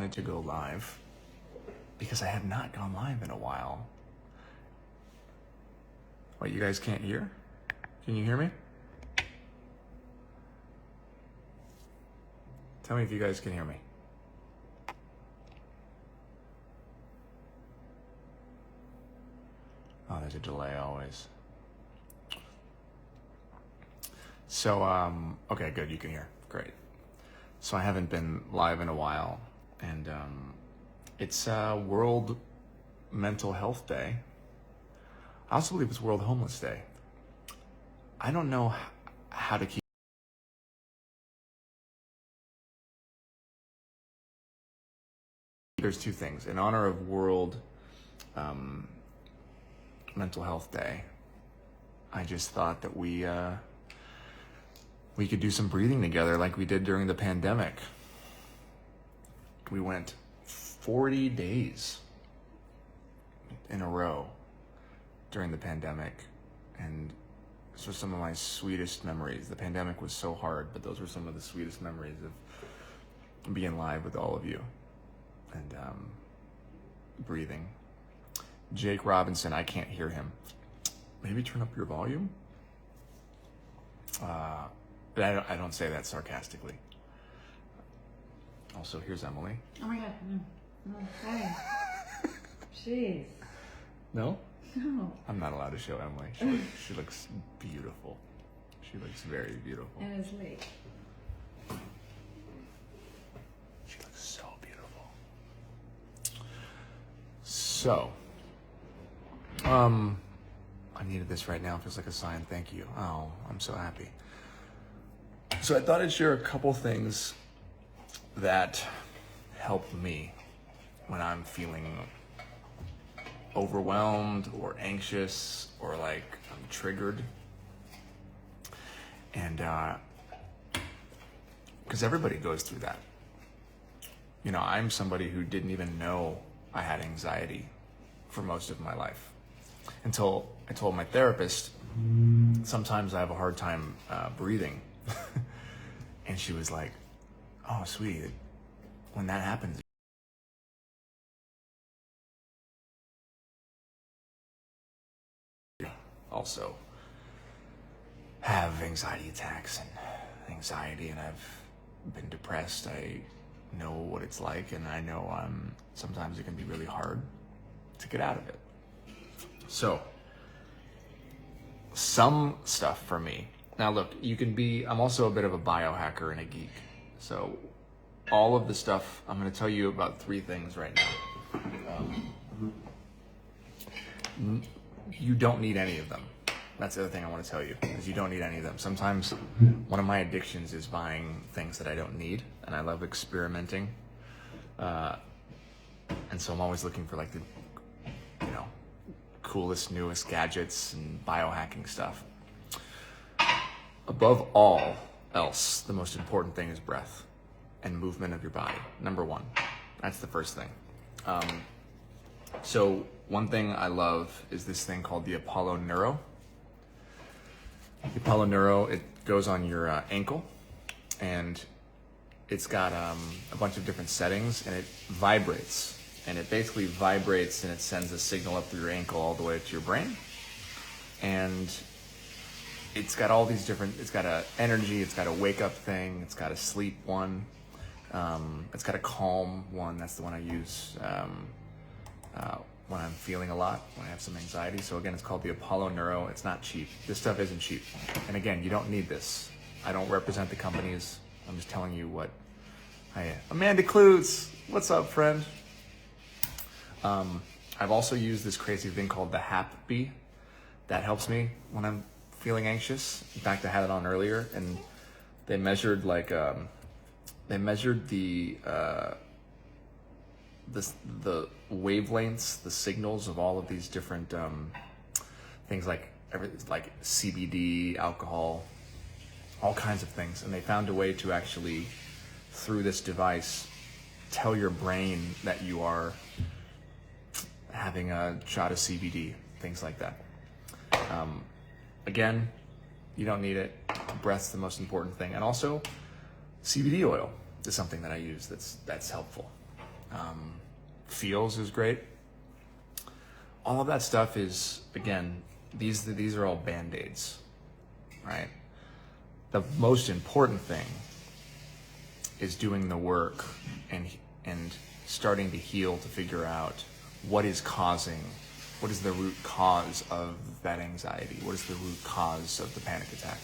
wanted to go live because I have not gone live in a while. What, you guys can't hear? Can you hear me? Tell me if you guys can hear me. Oh, there's a delay always. So, okay, good, you can hear. Great. So I haven't been live in a while, and it's World Mental Health Day. I also believe it's World Homeless Day. I don't know how to keep. There's two things. In honor of World Mental Health Day, I just thought that we could do some breathing together like we did during the pandemic. We went 40 days in a row during the pandemic, and those were some of my sweetest memories. The pandemic was so hard, but those were some of the sweetest memories of being live with all of you and breathing. Jake Robinson, I can't hear him. Maybe turn up your volume? But I don't say that sarcastically. Also, here's Emily. Oh my God, no. Hi. Jeez. No? No. I'm not allowed to show Emily. She looks beautiful. She looks very beautiful. And it's late. She looks so beautiful. So, I needed this right now. It feels like a sign. Thank you. Oh, I'm so happy. So I thought I'd share a couple things that help me when I'm feeling overwhelmed or anxious or like I'm triggered. And because everybody goes through that. You know, I'm somebody who didn't even know I had anxiety for most of my life until I told my therapist sometimes I have a hard time breathing. And she was like, oh, sweetie, when that happens, also have anxiety attacks and anxiety, and I've been depressed. I know what it's like, and I know sometimes it can be really hard to get out of it. So, some stuff for me. Now look, I'm also a bit of a biohacker and a geek. So all of the stuff, I'm going to tell you about 3 things right now. You don't need any of them. That's the other thing I want to tell you, is you don't need any of them. Sometimes one of my addictions is buying things that I don't need, and I love experimenting. And so I'm always looking for like the, coolest, newest gadgets and biohacking stuff. Above all else, the most important thing is breath and movement of your body. Number 1. That's the first thing. So one thing I love is this thing called the Apollo Neuro. The Apollo Neuro, it goes on your ankle, and it's got a bunch of different settings, and it vibrates. And it basically vibrates, and it sends a signal up through your ankle all the way to your brain. And it's got all these different, it's got a energy, it's got a wake up thing, it's got a sleep one, it's got a calm one. That's the one I use when I'm feeling a lot, when I have some anxiety. So again, it's called the Apollo Neuro. It's not cheap. This stuff isn't cheap. And again, you don't need this. I don't represent the companies. I'm just telling you what I am. Amanda Klutz, what's up, friend? I've also used this crazy thing called the Happy. That helps me when I'm feeling anxious. In fact, I had it on earlier, and they measured the wavelengths, the signals of all of these different things like CBD, alcohol, all kinds of things, and they found a way to actually, through this device, tell your brain that you are having a shot of CBD, things like that. Again, you don't need it. Breath's the most important thing. And also, CBD oil is something that I use that's helpful. Feels is great. All of that stuff is, again, these are all Band-Aids, right? The most important thing is doing the work and starting to heal, to figure out what is the root cause of that anxiety? What is the root cause of the panic attack?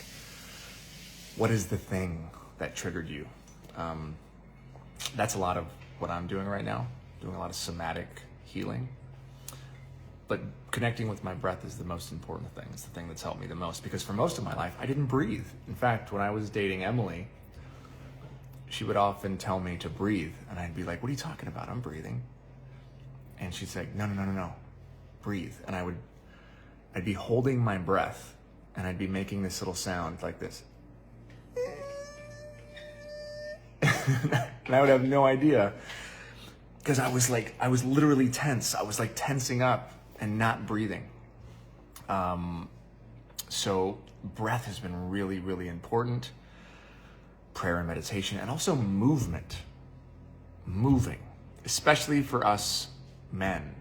What is the thing that triggered you? That's a lot of what I'm doing right now, doing a lot of somatic healing. But connecting with my breath is the most important thing. It's the thing that's helped me the most, because for most of my life, I didn't breathe. In fact, when I was dating Emily, she would often tell me to breathe. And I'd be like, what are you talking about? I'm breathing. And she'd say, no, breathe. And I'd be holding my breath and I'd be making this little sound like this. And I would have no idea, because I was literally tense. I was like tensing up and not breathing. So breath has been really, really important. Prayer and meditation, and also moving, especially for us men.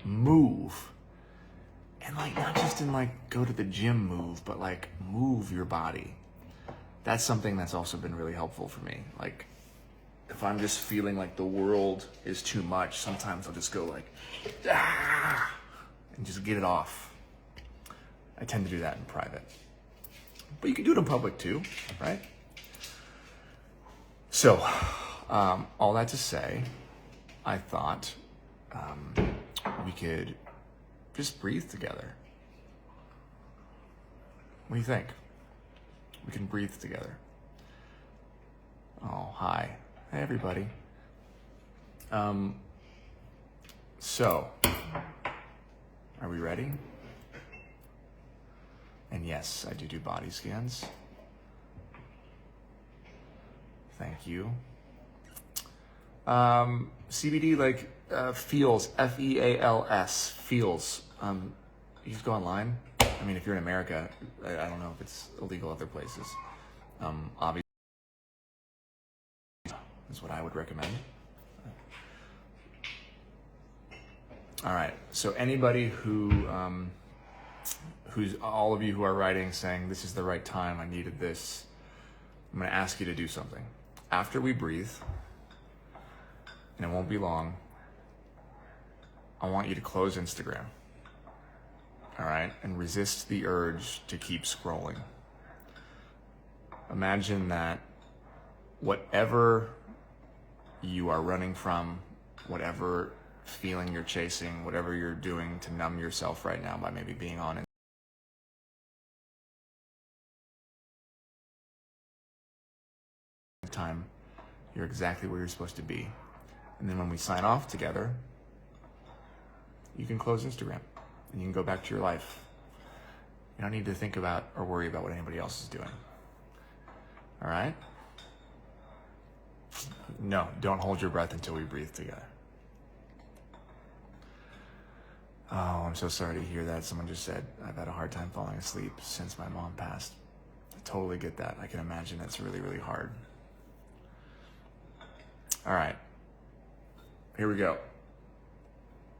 Move. And not just in go to the gym move, but move your body. That's something that's also been really helpful for me. If I'm just feeling like the world is too much, sometimes I'll just go and just get it off. I tend to do that in private. But you can do it in public too, right? So, all that to say, I thought we could just breathe together. What do you think? We can breathe together. Oh, hi. Hey, everybody. So, are we ready? And yes, I do body scans. Thank you. CBD, feels, F-E-A-L-S, feels. You just go online. I mean, if you're in America, I don't know if it's illegal other places. Obviously, is what I would recommend. All right, so anybody who's all of you who are writing saying, this is the right time, I needed this, I'm gonna ask you to do something. After we breathe, and it won't be long, I want you to close Instagram, all right? And resist the urge to keep scrolling. Imagine that whatever you are running from, whatever feeling you're chasing, whatever you're doing to numb yourself right now by maybe being on time, you're exactly where you're supposed to be. And then when we sign off together, you can close Instagram and you can go back to your life. You don't need to think about or worry about what anybody else is doing. All right? No, don't hold your breath until we breathe together. Oh, I'm so sorry to hear that. Someone just said, I've had a hard time falling asleep since my mom passed. I totally get that. I can imagine that's really, really hard. All right, here we go.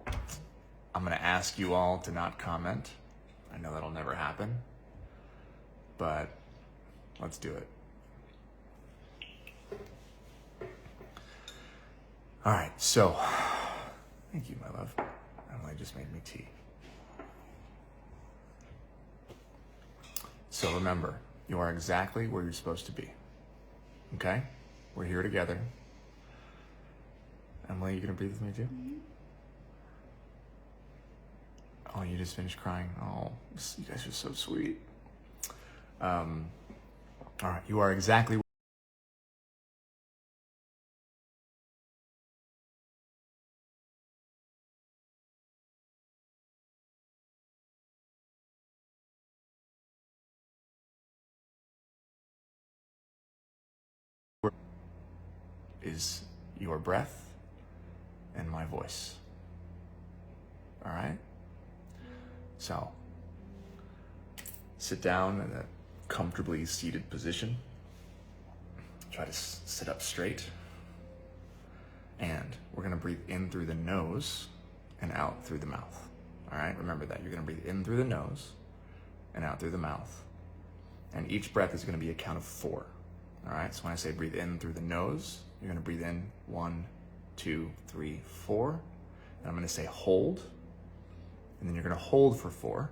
I'm gonna ask you all to not comment. I know that'll never happen, but let's do it. All right, so, thank you, my love. Emily just made me tea. So remember, you are exactly where you're supposed to be, okay? We're here together. Emily, you gonna breathe with me too? Mm-hmm. Oh, you just finished crying. Oh, you guys are so sweet. All right, you are exactly where is your breath and my voice. All right? So, sit down in a comfortably seated position. Try to sit up straight. And gonna breathe in through the nose and out through the mouth. All right, remember that. You're gonna breathe in through the nose and out through the mouth. And each breath is gonna be a count of 4. All right, so when I say breathe in through the nose, you're gonna breathe in 1, 2, 3, 4. And I'm gonna say hold. And then you're gonna hold for 4.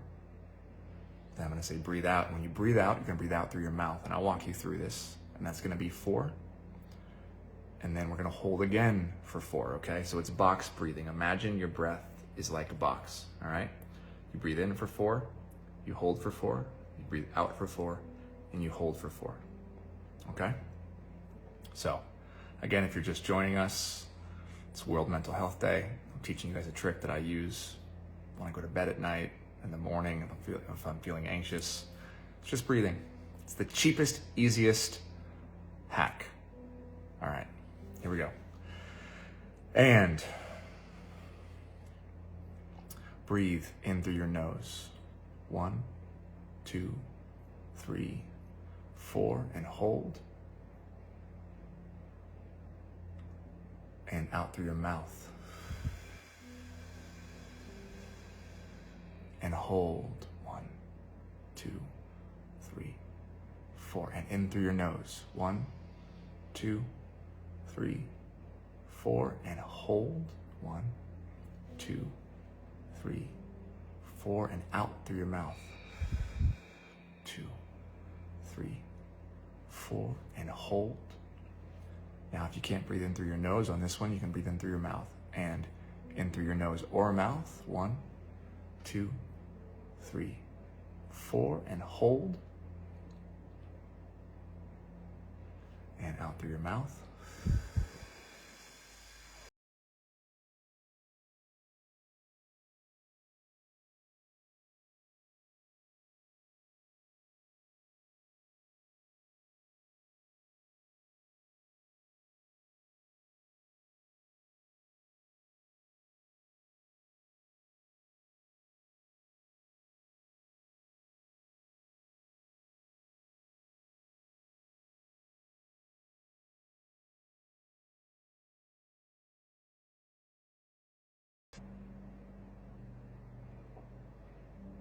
Then I'm gonna say breathe out. And when you breathe out, you're gonna breathe out through your mouth. And I'll walk you through this. And that's gonna be 4. And then we're gonna hold again for 4, okay? So it's box breathing. Imagine your breath is like a box, all right? You breathe in for 4, you hold for 4, you breathe out for 4, and you hold for 4, okay? So, again, if you're just joining us, it's World Mental Health Day. I'm teaching you guys a trick that I use when I go to bed at night, in the morning, if I'm feeling anxious. It's just breathing. It's the cheapest, easiest hack. All right. Here we go. And breathe in through your nose. 1, 2, 3, 4, and hold. And out through your mouth. And hold. 1, 2, 3, 4. And in through your nose. 1, 2, 3, 4, and hold. 1, 2, 3, 4, and out through your mouth. 2, 3, 4, and hold. Now, if you can't breathe in through your nose on this one, you can breathe in through your mouth and in through your nose or mouth. 1, 2, 3, 4, and hold. And out through your mouth.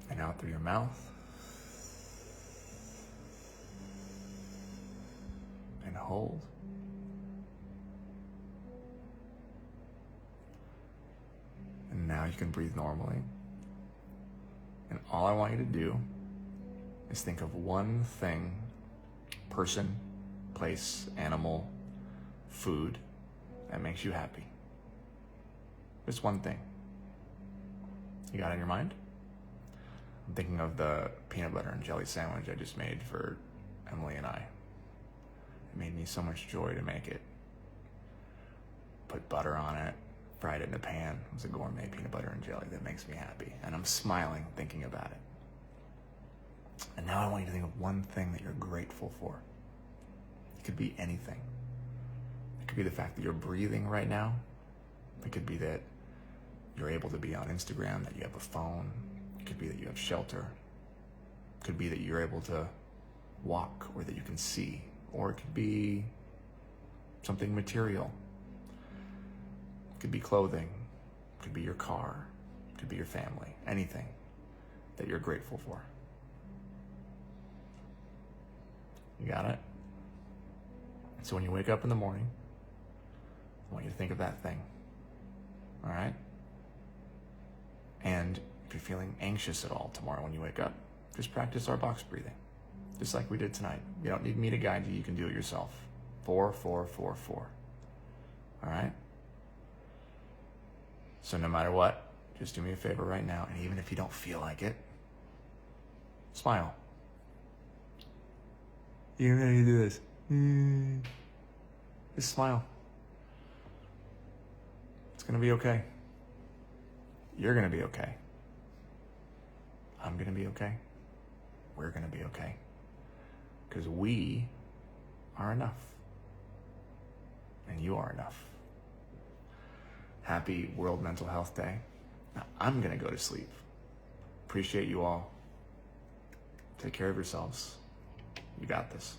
And out through your mouth. And hold. And now you can breathe normally. And all I want you to do is think of one thing, person, place, animal, food, that makes you happy. Just one thing. You got it in your mind? I'm thinking of the peanut butter and jelly sandwich I just made for Emily and I. It made me so much joy to make it. Put butter on it, fried it in a pan. It was a gourmet peanut butter and jelly that makes me happy. And I'm smiling thinking about it. And now I want you to think of one thing that you're grateful for. It could be anything. It could be the fact that you're breathing right now. It could be that you're able to be on Instagram, that you have a phone. It could be that you have shelter. It could be that you're able to walk or that you can see. Or it could be something material. It could be clothing. It could be your car. It could be your family. Anything that you're grateful for. You got it? So when you wake up in the morning, I want you to think of that thing. All right? And if you're feeling anxious at all tomorrow when you wake up, just practice our box breathing, just like we did tonight. You don't need me to guide you. You can do it yourself. 4, 4, 4, 4. All right? So no matter what, just do me a favor right now, and even if you don't feel like it, smile. You're ready to do this. Just smile. It's gonna be okay. You're gonna be okay. I'm gonna be okay. We're gonna be okay. Because we are enough. And you are enough. Happy World Mental Health Day. Now, I'm gonna go to sleep. Appreciate you all. Take care of yourselves. You got this.